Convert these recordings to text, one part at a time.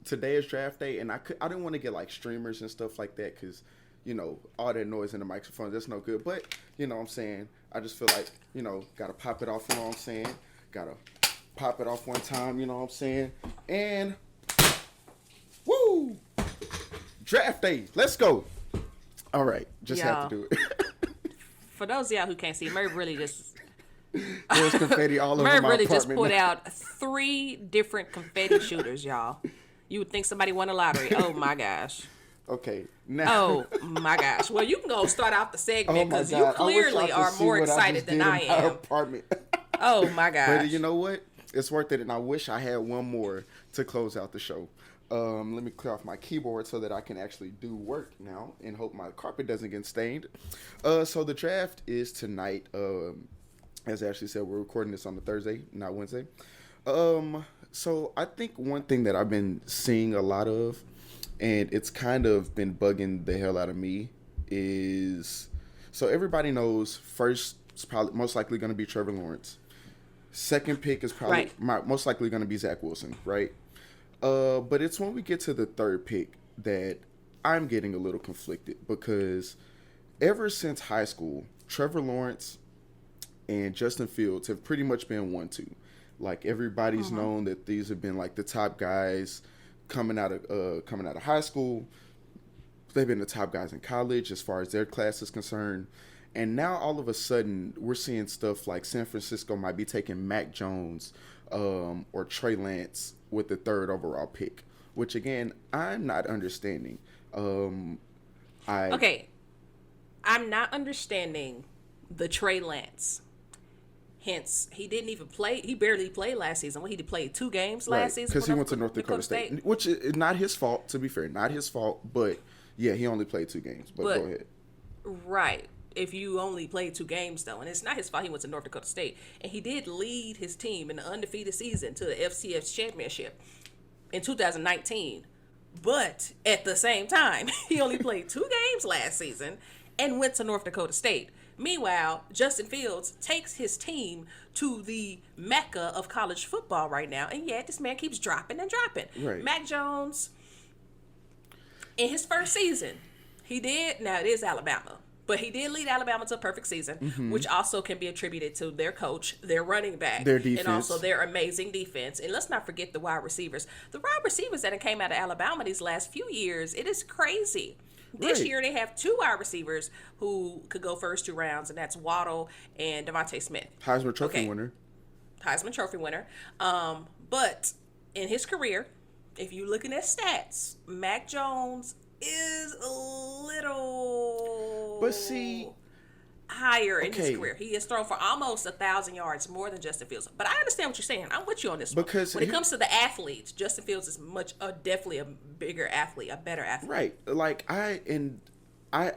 today is draft day, and I didn't want to get like streamers and stuff like that because all that noise in the microphone, that's no good. But what I'm saying, I just feel like gotta pop it off. You know what I'm saying? Gotta pop it off one time. You know what I'm saying? And woo, draft day. Let's go. All right, just have to do it. For those of y'all who can't see, Murray really just there's confetti all over Murray my really apartment. just put out 3 different confetti shooters, y'all. You would think somebody won a lottery. Oh my gosh. Okay. Now. Oh my gosh. Well, you can go start off the segment because you I clearly are more excited than I am. Apartment. Oh my gosh. But you know what? It's worth it, and I wish I had one more to close out the show. Let me clear off my keyboard so that I can actually do work now and hope my carpet doesn't get stained. So the draft is tonight. As Ashley said, we're recording this on the Thursday, not Wednesday. So I think one thing that I've been seeing a lot of, and it's kind of been bugging the hell out of me, is so everybody knows first is probably most likely going to be Trevor Lawrence. Second pick is probably most likely going to be Zach Wilson, right? But it's when we get to the third pick that I'm getting a little conflicted because ever since high school, Trevor Lawrence and Justin Fields have pretty much been 1-2. Like everybody's known that these have been like the top guys coming out of high school. They've been the top guys in college as far as their class is concerned. And now all of a sudden we're seeing stuff like San Francisco might be taking Mac Jones or Trey Lance with the 3rd overall pick, which again I'm not understanding. I'm not understanding the Trey Lance. Hence, he didn't even play. He barely played last season. He played 2 games last season because he went to North Dakota State, which is not his fault. To be fair, not his fault. But yeah, he only played 2 games. But go ahead. Right. If you only played 2 games, though, and it's not his fault, he went to North Dakota State, and he did lead his team in the undefeated season to the FCS championship in 2019. But at the same time, he only played 2 games last season and went to North Dakota State. Meanwhile, Justin Fields takes his team to the mecca of college football right now, and yet this man keeps dropping and dropping. Right. Mac Jones, in his first season, now it is Alabama, but he did lead Alabama to a perfect season, which also can be attributed to their coach, their running back, their defense, and also their amazing defense. And let's not forget the wide receivers. The wide receivers that came out of Alabama these last few years, it is crazy. This year, they have 2 wide receivers who could go first 2 rounds, and that's Waddle and Devontae Smith. Heisman Trophy winner. Heisman Trophy winner. But in his career, if you're looking at stats, Mac Jones is a little higher in his career. He has thrown for almost 1,000 yards more than Justin Fields. But I understand what you're saying. I'm with you on this one. Because when it comes to the athletes, Justin Fields is definitely a bigger athlete, a better athlete. Right. Like I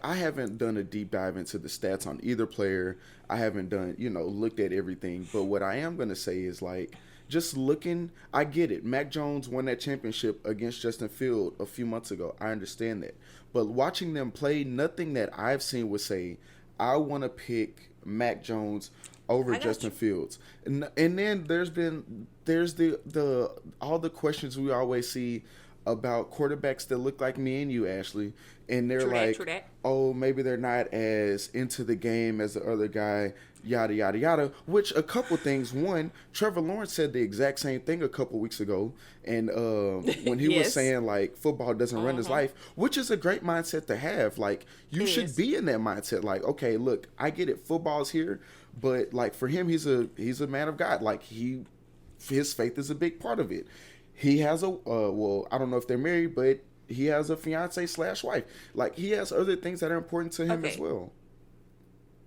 haven't done a deep dive into the stats on either player. I haven't done, looked at everything. But what I am going to say is like, just looking, I get it. Mac Jones won that championship against Justin Fields a few months ago. I understand that. But watching them play, nothing that I've seen would say, I want to pick Mac Jones over Justin Fields. And then there's the all the questions we always see about quarterbacks that look like me and you, Ashley. And they're oh, maybe they're not as into the game as the other guy, yada, yada, yada. Which a couple things. One, Trevor Lawrence said the exact same thing a couple weeks ago. And when he was saying, like, football doesn't run his life, which is a great mindset to have. Like, you should be in that mindset. Like, okay, look, I get it. Football's here. But, like, for him, he's a man of God. Like, his faith is a big part of it. He has I don't know if they're married, but he has a fiance/wife. Like, he has other things that are important to him as well.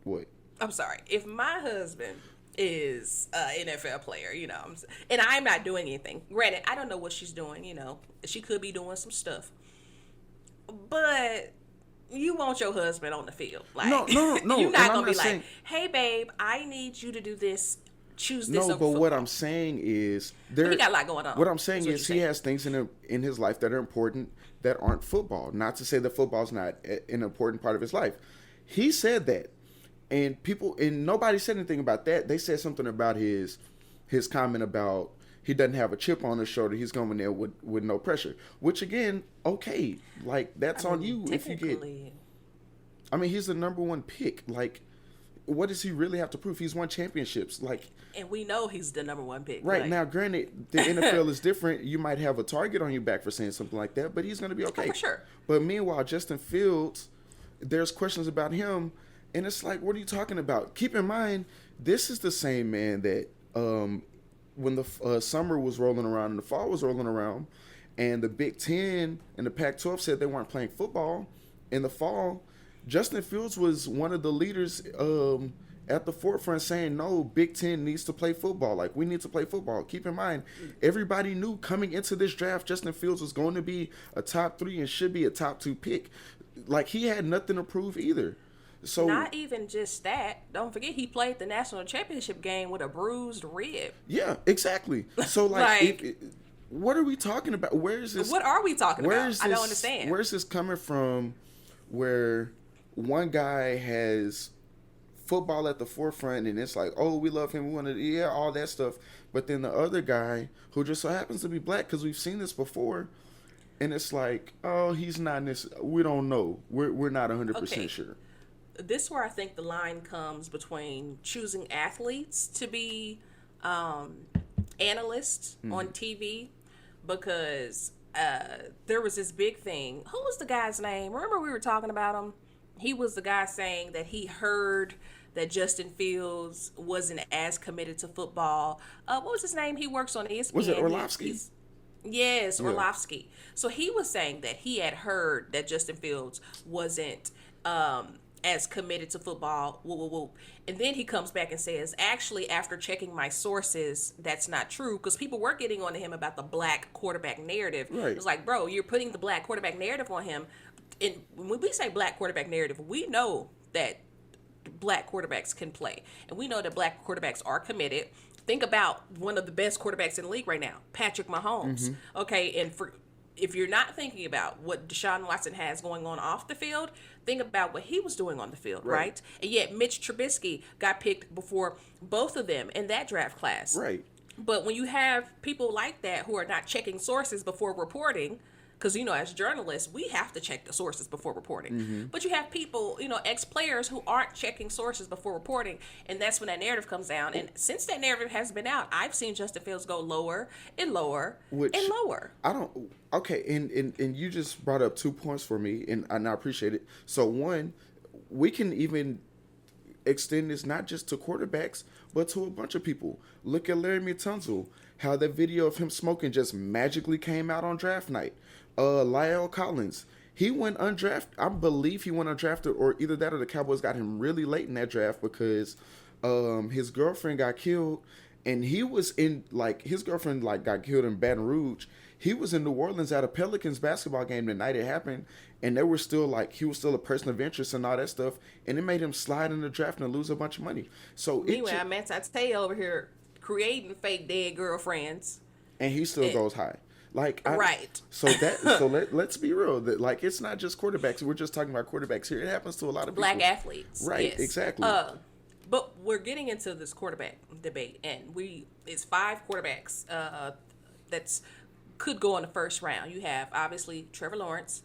What? I'm sorry. If my husband is an NFL player, and I'm not doing anything. Granted, I don't know what she's doing, She could be doing some stuff. But you want your husband on the field. Like, no. You're not going to be like, hey, babe, I need you to do this. Choose this over football. What I'm saying is he got a lot going on. What I'm saying is he has things in his life that are important that aren't football. Not to say that football's not an important part of his life. He said that, and nobody said anything about that. They said something about his comment about he doesn't have a chip on his shoulder. He's going there with no pressure. Which again, okay, like that's on you if you get. I mean, he's the number one pick. Like, what does he really have to prove? He's won championships. Like, and we know he's the number one pick. Right, now, granted, the NFL is different. You might have a target on your back for saying something like that, but he's going to be okay. Oh, for sure. But meanwhile, Justin Fields, there's questions about him, and it's like, what are you talking about? Keep in mind, this is the same man that when the summer was rolling around and the fall was rolling around, and the Big Ten and the Pac-12 said they weren't playing football in the fall, Justin Fields was one of the leaders at the forefront saying, no, Big Ten needs to play football. Like, we need to play football. Keep in mind, everybody knew coming into this draft, Justin Fields was going to be a top 3 and should be a top 2 pick. Like, he had nothing to prove either. So not even just that. Don't forget, he played the national championship game with a bruised rib. Yeah, exactly. So, like, what are we talking about? Where is this? What are we talking about? I don't understand. Where's this coming from where one guy has football at the forefront and it's like, oh, we love him, we want to, all that stuff, but then the other guy who just so happens to be black, because we've seen this before, and it's like, oh, he's not in this, we don't know, we're not 100% sure. This is where I think the line comes between choosing athletes to be analysts on TV, because there was this big thing. Who was the guy's name? Remember we were talking about him? He was the guy saying that he heard that Justin Fields wasn't as committed to football. What was his name? He works on ESPN. Was it Orlovsky? Yes, Orlovsky. So he was saying that he had heard that Justin Fields wasn't as committed to football. And then he comes back and says, actually, after checking my sources, that's not true, because people were getting on to him about the black quarterback narrative. Right. It's like, bro, you're putting the black quarterback narrative on him. And when we say black quarterback narrative, we know that black quarterbacks can play. And we know that black quarterbacks are committed. Think about one of the best quarterbacks in the league right now, Patrick Mahomes. Mm-hmm. Okay, and if you're not thinking about what Deshaun Watson has going on off the field, think about what he was doing on the field, right? And yet Mitch Trubisky got picked before both of them in that draft class. Right. But when you have people like that who are not checking sources before reporting, because, you know, as journalists, we have to check the sources before reporting. Mm-hmm. But you have people, you know, ex-players who aren't checking sources before reporting, and that's when that narrative comes down. And since that narrative has been out, I've seen Justin Fields go lower and lower and lower. Okay, and you just brought up 2 points for me, and I appreciate it. So, one, we can even extend this not just to quarterbacks, but to a bunch of people. Look at Larry Tunsil, how that video of him smoking just magically came out on draft night. Lyle Collins, he went undrafted. I believe he went undrafted, or either that or the Cowboys got him really late in that draft because his girlfriend got killed, and he was in, like, his girlfriend, like, got killed in Baton Rouge. He was in New Orleans at a Pelicans basketball game the night it happened, and they were still, like, he was still a person of interest and all that stuff, and it made him slide in the draft and lose a bunch of money. So anyway, I meant to tell you over here creating fake dead girlfriends, and he still goes high. Like, right. So let's be real. That, like, it's not just quarterbacks. We're just talking about quarterbacks here. It happens to a lot of black people. Athletes. Right. Yes. Exactly. But we're getting into this quarterback debate, and it's 5 quarterbacks that's could go in the first round. You have obviously Trevor Lawrence,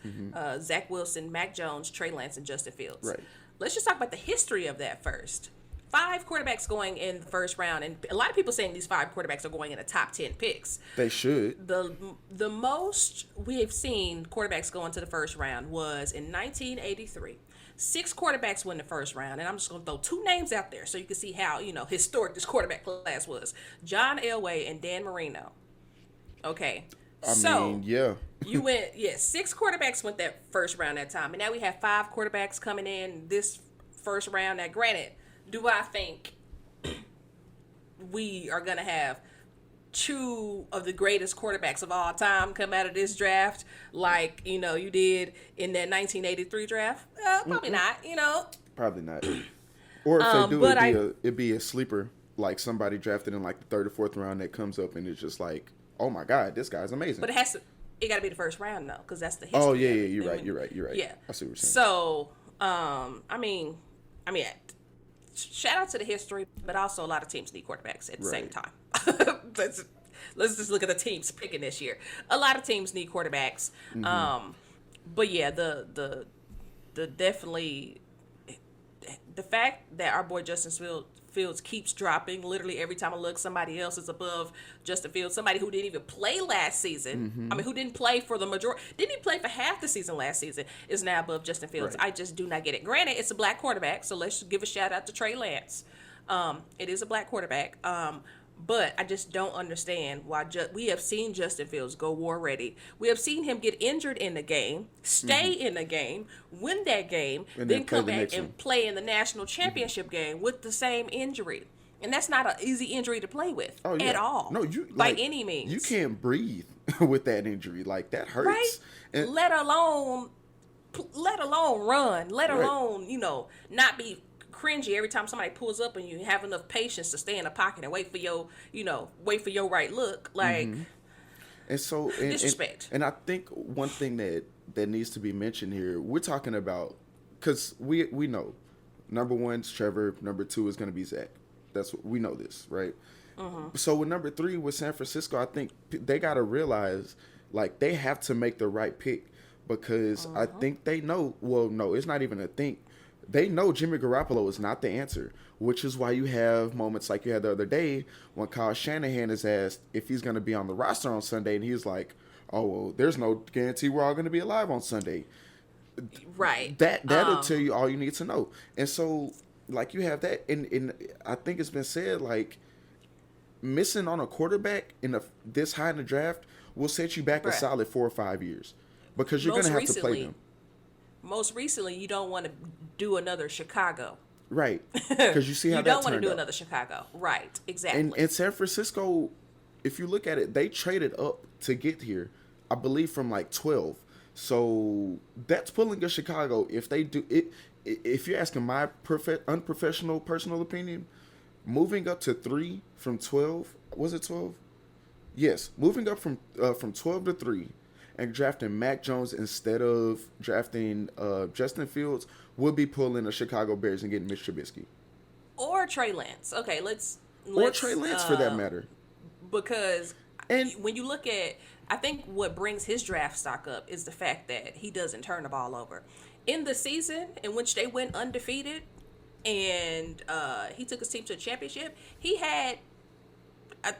Zach Wilson, Mac Jones, Trey Lance, and Justin Fields. Right. Let's just talk about the history of that first. 5 quarterbacks going in the first round, and a lot of people saying these 5 quarterbacks are going in the top 10 picks. They should. The most we have seen quarterbacks go into the first round was in 1983. 6 quarterbacks went in the first round, and I'm just going to throw 2 names out there so you can see how, you know, historic this quarterback class was. John Elway and Dan Marino. Okay. I mean, yeah. You went, 6 quarterbacks went that first round that time, and now we have 5 quarterbacks coming in this first round. Now, granted, do I think we are going to have 2 of the greatest quarterbacks of all time come out of this draft like, you know, you did in that 1983 draft? Probably not, you know. Probably not. Or if they do, it'd be a sleeper, like somebody drafted in like the 3rd or 4th round that comes up and it's just like, oh my God, this guy's amazing. But it got to be the first round though, because that's the history. Oh yeah, you're right. Yeah. I see what you're saying. So, I mean, shout out to the history, but also a lot of teams need quarterbacks at the same time. let's just look at the teams picking this year. A lot of teams need quarterbacks. But yeah, the definitely the fact that our boy Justin Fields keeps dropping. Literally every time I look, somebody else is above Justin Fields. Somebody who didn't even play last season. I mean, who didn't play for the majority, didn't even play for half the season last season, is now above Justin Fields. Right. I just do not get it. Granted, it's a black quarterback, so let's give a shout out to Trey Lance. It is a black quarterback. But I just don't understand why we have seen Justin Fields go war ready. We have seen him get injured in the game, stay in the game, win that game, and then come back and play in the national championship game with the same injury. And that's not an easy injury to play with at all. No, you by any means. You can't breathe with that injury. Like, that hurts. Right? And, let alone run. Let alone, not be cringy every time somebody pulls up and you have enough patience to stay in the pocket and wait for your right look. Like, and so disrespect. And I think one thing that needs to be mentioned here, we're talking about, because we know number one's Trevor, number two is going to be Zach. That's what we know this, right? So with number three with San Francisco, I think they got to realize, like, they have to make the right pick, because I think they know. Well, no, it's not even a think. They know Jimmy Garoppolo is not the answer, which is why you have moments like you had the other day when Kyle Shanahan is asked if he's going to be on the roster on Sunday, and he's like, oh, well, there's no guarantee we're all going to be alive on Sunday. Right. That'll tell you all you need to know. And so, like, you have that, and I think it's been said, like, missing on a quarterback this high in the draft will set you back a solid 4 or 5 years, because you're going to have to play them. Most recently, you don't want to do another Chicago. Right. Because you see how that turned out. You don't want to do another Chicago. Right. Exactly. And San Francisco, if you look at it, they traded up to get here, I believe, from like 12. So that's pulling a Chicago. If they do it, if you're asking my unprofessional personal opinion, moving up to 3 from 12, was it 12? Yes. Moving up from 12 to 3. And drafting Mac Jones instead of drafting Justin Fields would be pulling the Chicago Bears and getting Mitch Trubisky. Or Trey Lance. Okay, let's or Trey Lance for that matter. Because when you look at, I think what brings his draft stock up is the fact that he doesn't turn the ball over. In the season in which they went undefeated and he took his team to a championship, he had I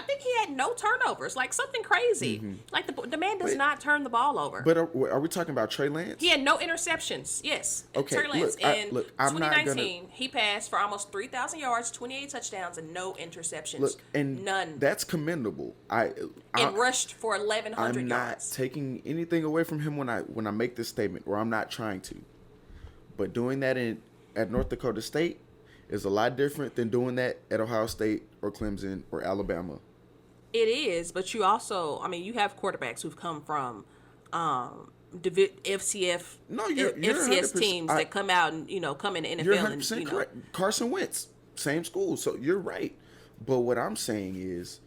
think he had no turnovers, like something crazy. Like the man does not turn the ball over. But are we talking about Trey Lance? He had no interceptions. Yes. Okay. Trey Lance. In I'm 2019, he passed for almost 3,000 yards, 28 touchdowns, and no interceptions. None. That's commendable. And rushed for 1,100 yards. I'm not taking anything away from him when I make this statement, or I'm not trying to. But doing that at North Dakota State is a lot different than doing that at Ohio State or Clemson or Alabama. It is, but you also, I mean, you have quarterbacks who've come from FCS teams that come out and come in the NFL. You're 100% correct. Carson Wentz, same school, so you're right. But what I'm saying is,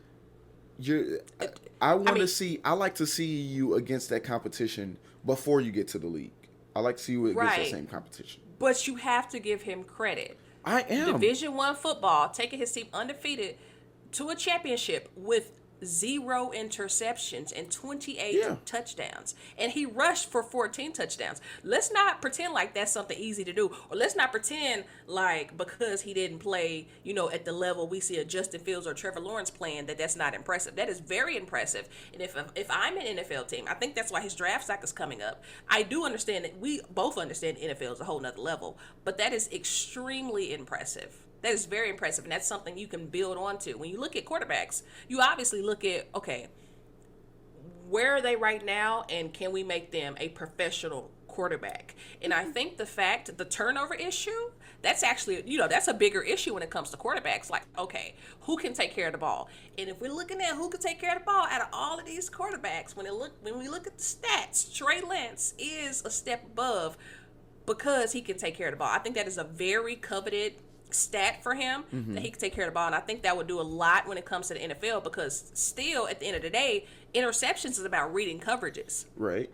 I like to see you against that competition before you get to the league. I like to see you against that same competition. But you have to give him credit. I am. Division I football, taking his team undefeated to a championship with 0 interceptions and 28 touchdowns. And he rushed for 14 touchdowns. Let's not pretend like that's something easy to do. Or let's not pretend like because he didn't play, at the level we see a Justin Fields or Trevor Lawrence playing, that's not impressive. That is very impressive. And if I'm an NFL team, I think that's why his draft stock is coming up. I do understand that we both understand NFL is a whole nother level. But that is extremely impressive. That is very impressive, and that's something you can build onto. When you look at quarterbacks, you obviously look at, okay, where are they right now, and can we make them a professional quarterback? And I think the turnover issue, that's actually, that's a bigger issue when it comes to quarterbacks. Like, okay, who can take care of the ball? And if we're looking at who can take care of the ball out of all of these quarterbacks, when we look at the stats, Trey Lance is a step above because he can take care of the ball. I think that is a very coveted stat for him, that he can take care of the ball, and I think that would do a lot when it comes to the NFL, because still at the end of the day, interceptions is about reading coverages, right?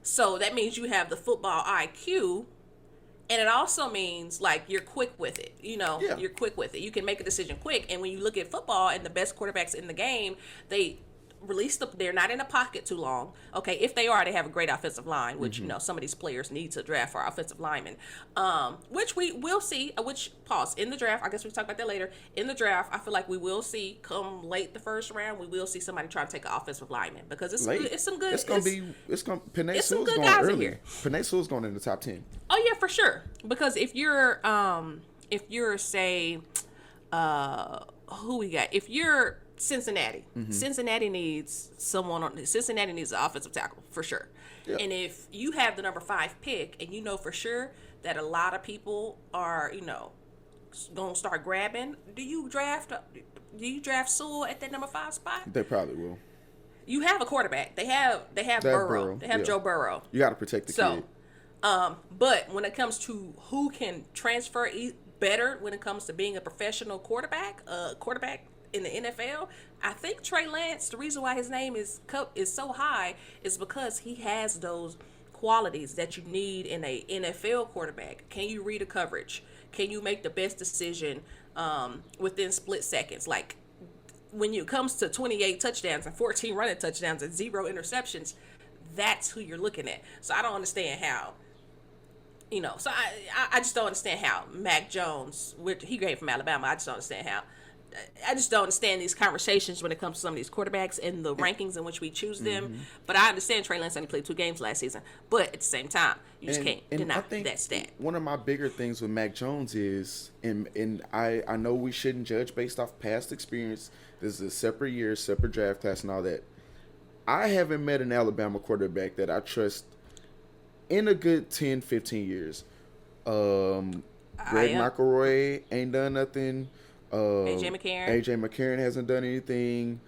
So that means you have the football IQ And it also means like you're quick with it. Yeah. You're quick with it. You can make a decision quick. And when you look at football and the best quarterbacks in the game, they they're not in a pocket too long. Okay, if they are, they have a great offensive line, which some of these players need to draft for offensive linemen, which we will see. Which pause in the draft. I guess we'll talk about that later. In the draft, I feel like we will see come late the first round. We will see somebody try to take an offensive lineman because it's some good. Penei some Sewell's good going guys in early. here. Penei Sewell's going in the top 10. Oh yeah, for sure. Because if you're say, who we got? If you're Cincinnati, Cincinnati needs Cincinnati needs an offensive tackle for sure. Yep. And if you have the number 5 pick, and you know for sure that a lot of people are gonna start grabbing, do you draft Sewell at that number 5 spot? They probably will. You have a quarterback. They have Burrow. They have Joe Burrow. You got to protect the kid. But when it comes to who can transfer better when it comes to being a professional quarterback in the NFL, I think Trey Lance, the reason why his name is so high is because he has those qualities that you need in a NFL quarterback. Can you read a coverage? Can you make the best decision within split seconds? Like when it comes to 28 touchdowns and 14 running touchdowns and 0 interceptions, that's who you're looking at. So I don't understand how. So I just don't understand how Mac Jones, he came from Alabama. I just don't understand how. I just don't understand these conversations when it comes to some of these quarterbacks and the rankings in which we choose them. But I understand Trey Lance only played 2 games last season. But at the same time, you just can't deny that stat. One of my bigger things with Mac Jones is, and I know we shouldn't judge based off past experience. This is a separate year, separate draft class and all that. I haven't met an Alabama quarterback that I trust in a good 10, 15 years. Greg McElroy ain't done nothing. AJ McCarron hasn't done anything.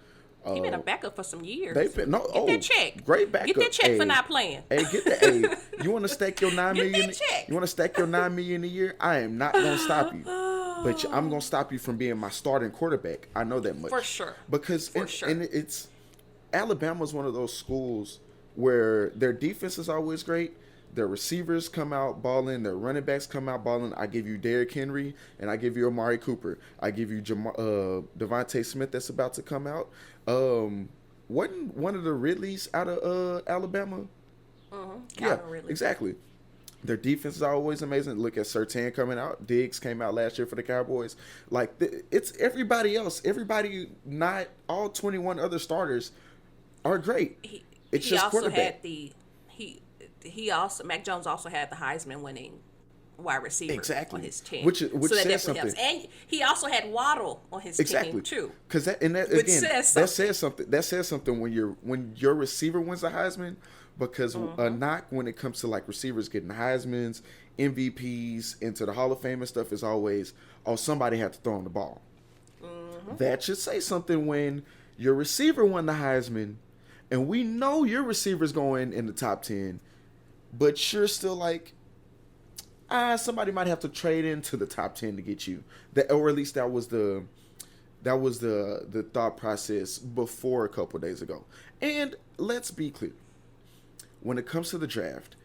He been a backup for some years. Get that check. Great backup. Get that check for not playing. Hey, get that. You want to stack your $9 million? Get that check. You want to stack your $9 million a year? I am not gonna stop you, but I'm gonna stop you from being my starting quarterback. I know that much for sure. Because it's Alabama's one of those schools where their defense is always great. Their receivers come out balling. Their running backs come out balling. I give you Derrick Henry, and I give you Amari Cooper. I give you Devontae Smith that's about to come out. Wasn't one of the Ridleys out of Alabama? Yeah, Ridley. Exactly. Their defense is always amazing. Look at Surtain coming out. Diggs came out last year for the Cowboys. Like, it's everybody else. Everybody, not all 21 other starters, are great. It's just quarterback. Mac Jones also had the Heisman winning wide receiver on his team. Which so that says something. Helps. And he also had Waddle on his team too. Because that says something. That says something when your receiver wins a Heisman, because a knock when it comes to like receivers getting Heismans, MVPs, into the Hall of Fame and stuff is always, somebody had to throw on the ball. That should say something when your receiver won the Heisman, and we know your receiver's going in the top 10, but you're still like, somebody might have to trade into the top 10 to get you. Or at least that was the thought process before a couple days ago. And let's be clear. When it comes to the draft,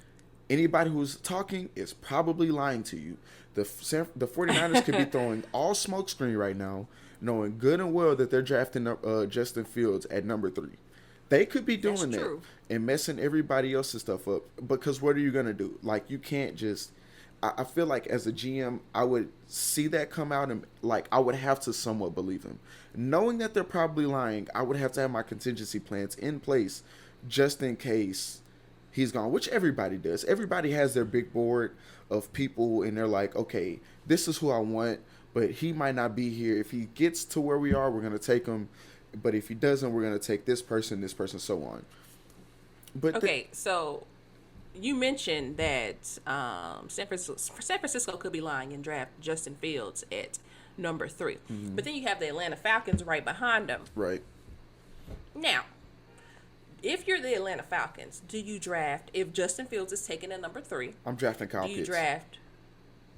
anybody who's talking is probably lying to you. The 49ers could be throwing all smoke screen right now, knowing good and well that they're drafting Justin Fields at number 3. They could be doing that and messing everybody else's stuff up, because what are you going to do? Like, you can't just... I feel like as a GM, I would see that come out and like I would have to somewhat believe them. Knowing that they're probably lying, I would have to have my contingency plans in place just in case he's gone, which everybody does. Everybody has their big board of people and they're like, okay, this is who I want, but he might not be here. If he gets to where we are, we're going to take him. But if he doesn't, we're going to take this person, so on. But so you mentioned that San Francisco could be lying and draft Justin Fields at number 3. Mm-hmm. But then you have the Atlanta Falcons right behind them. Right. Now, if you're the Atlanta Falcons, do you draft, if Justin Fields is taken at number 3? I'm drafting Kyle Pitts.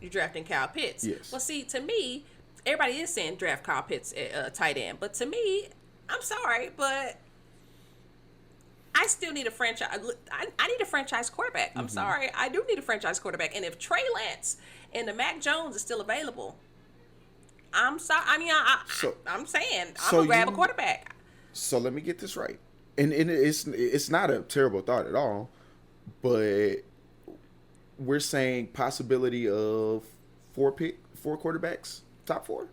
You're drafting Kyle Pitts. Yes. Well, see, to me, everybody is saying draft Kyle Pitts at tight end. But to me, I'm sorry, but I still need a franchise. I need a franchise quarterback. I'm sorry, I do need a franchise quarterback. And if Trey Lance and the Mac Jones is still available, I'm sorry. I mean, I'm saying I'm gonna grab a quarterback. So let me get this right, and it's not a terrible thought at all, but we're saying possibility of four quarterbacks, top four.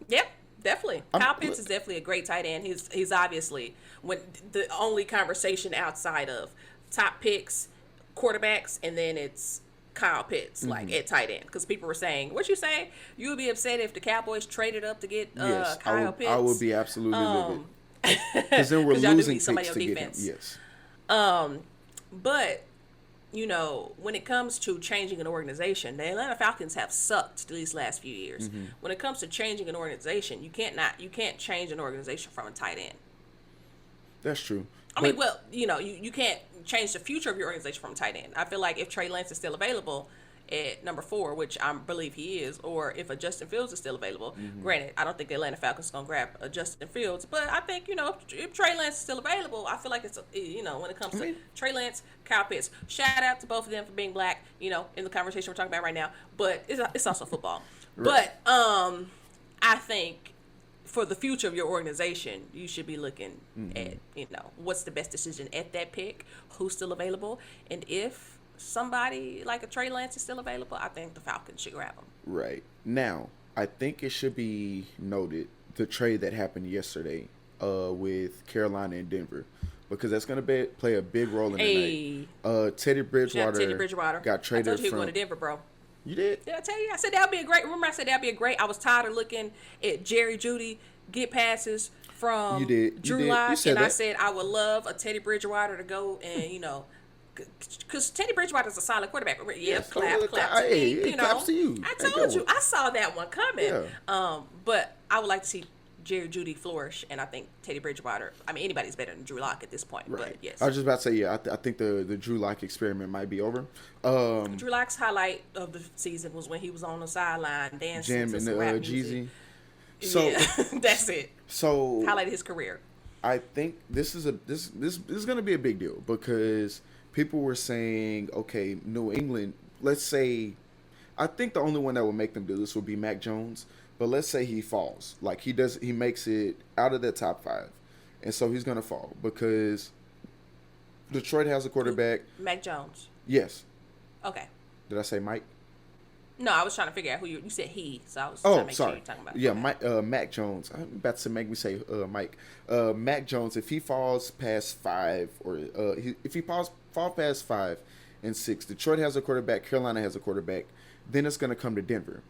Yep, definitely. Kyle Pitts is definitely a great tight end. He's obviously when the only conversation outside of top picks, quarterbacks, and then it's Kyle Pitts, like at tight end, because people were saying, "What you say? You would be upset if the Cowboys traded up to get Yes, Kyle Pitts?" I would be absolutely livid. Because then we're losing picks to get him. Yes. But when it comes to changing an organization, the Atlanta Falcons have sucked these last few years. When it comes to changing an organization, you can't change an organization from a tight end. That's true. I mean, well, you can't change the future of your organization from a tight end. I feel like if Trey Lance is still available at number 4, which I believe he is, or if a Justin Fields is still available, granted, I don't think the Atlanta Falcons are going to grab a Justin Fields, but I think, if Trey Lance is still available, I feel like it's, when it comes to Trey Lance, Kyle Pitts, shout out to both of them for being black, in the conversation we're talking about right now, but it's also football. Right. But I think for the future of your organization, you should be looking at, what's the best decision at that pick, who's still available, and if somebody like a Trey Lance is still available, I think the Falcons should grab him. Right. Now, I think it should be noted the trade that happened yesterday with Carolina and Denver, because that's going to play a big role in the night. Teddy Bridgewater got traded. I told you he was going to Denver, bro. You did? Did I tell you? I said that would be a great. Remember, I said that would be a great. I was tired of looking at Jerry Jeudy get passes from Drew Lock, and I said I would love a Teddy Bridgewater to go and because Teddy Bridgewater is a solid quarterback. Yes, clap to me. Claps to you. I told you, I saw that one coming. Yeah. But I would like to see Jerry Jeudy flourish, and I think Teddy Bridgewater. I mean, anybody's better than Drew Lock at this point. Right. But yes, I was just about to say, I think the Drew Lock experiment might be over. Drew Lock's highlight of the season was when he was on the sideline dancing to some rap music. So that's it. So highlighted his career. I think this is going to be a big deal because people were saying, okay, New England. Let's say, I think the only one that would make them do this would be Mac Jones. But let's say he falls, like he makes it out of the top 5, and so he's gonna fall because Detroit has a quarterback. Mac Jones. Yes. Okay. Did I say Mike? No, I was trying to figure out who you said he, so I was trying to make sure you're talking about. Yeah, Mac Jones. I'm about to make me say Mike. Mac Jones, if he falls past 5, or if he falls past 5 and 6, Detroit has a quarterback, Carolina has a quarterback, then it's gonna come to Denver.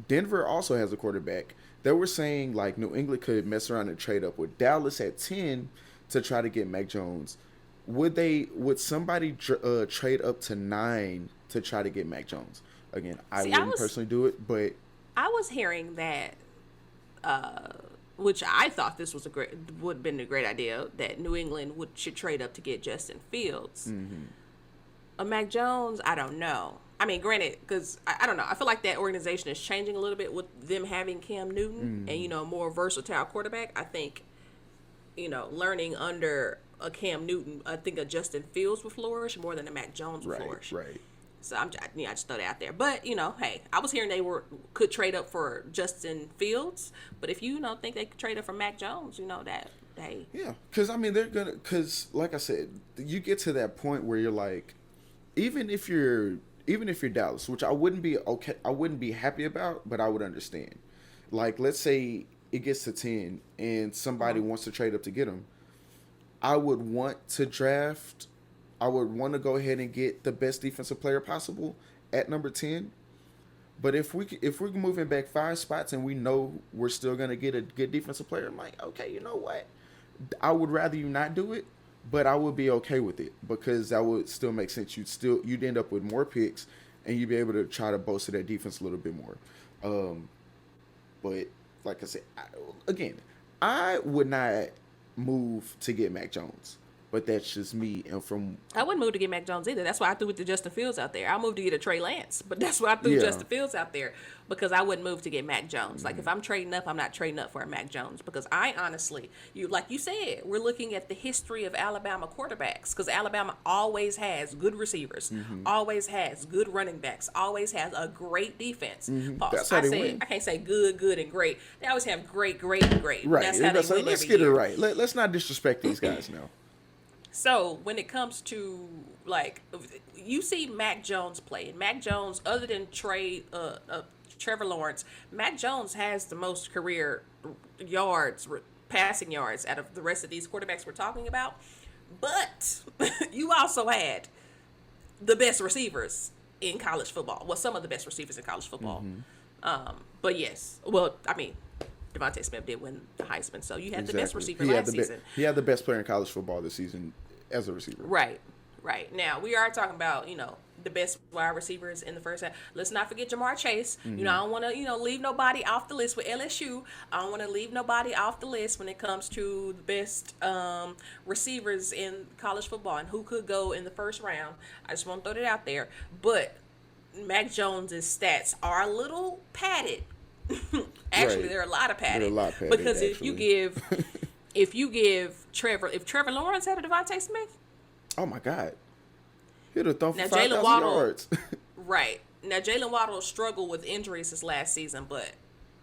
Denver also has a quarterback. They were saying like New England could mess around and trade up with Dallas at 10 to try to get Mac Jones. Would somebody trade up to 9 to try to get Mac Jones? Again, I wouldn't personally do it, but I was hearing that, which I thought this was would have been a great idea, that New England should trade up to get Justin Fields. Mac Jones, I don't know. I mean, granted, because I don't know. I feel like that organization is changing a little bit with them having Cam Newton and, a more versatile quarterback. I think, learning under a Cam Newton, I think a Justin Fields would flourish more than a Mac Jones would flourish. Right. So I just throw that out there. But, hey, I was hearing they could trade up for Justin Fields. But if you don't think they could trade up for Mac Jones, that, hey. Yeah, because, I mean, because, like I said, you get to that point where you're like, even if you're Dallas, which I wouldn't be happy about, but I would understand. Like, let's say it gets to 10 and somebody wants to trade up to get him. I would want to go ahead and get the best defensive player possible at number 10. But if we're moving back 5 spots and we know we're still going to get a good defensive player, I'm like, okay, you know what? I would rather you not do it. But I would be okay with it because that would still make sense. You'd end up with more picks, and you'd be able to try to bolster that defense a little bit more. But like I said, I would not move to get Mac Jones. but that's just me. And from I wouldn't move to get Mac Jones either. That's why I threw it to Justin Fields out there. I moved to get a Trey Lance, but that's why I threw Justin Fields out there, because I wouldn't move to get Mac Jones. Like, if I'm trading up, I'm not trading up for a Mac Jones, because I honestly, like you said, we're looking at the history of Alabama quarterbacks, because Alabama always has good receivers, always has good running backs, always has a great defense. That's how they win. I can't say good, good, and great. They always have great, great, and great. Right. That's how they win Let's every get year. it right. Let's not disrespect these guys now. So when it comes to, like, you see Mac Jones play, and Mac Jones, other than Trevor Lawrence, Mac Jones has the most career yards, passing yards out of the rest of these quarterbacks we're talking about. But you also had the best receivers in college football. Well, some of the best receivers in college football. But yes, well, I mean, Devontae Smith did win the Heisman, so you had the best receiver last season. He had the best player in college football this season as a receiver. Right. Now, we are talking about, the best wide receivers in the first half. Let's not forget Jamar Chase. I don't want to, leave nobody off the list with LSU. I don't want to leave nobody off the list when it comes to the best receivers in college football and who could go in the first round. I just want to throw that out there. But Mac Jones's stats are a little padded. Actually, they're a lot of padded. They're a lot padded, because if you give Trevor Lawrence had a Devontae Smith, oh my God, he'd have thrown for now 5,000 yards. Right. Now Jalen Waddle struggled with injuries this last season, but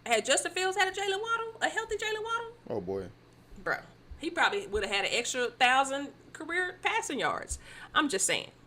had Justin Fields had a Jalen Waddle, a healthy Jalen Waddle, Oh boy, bro, he probably would have had an extra 1,000 career passing yards. I'm just saying.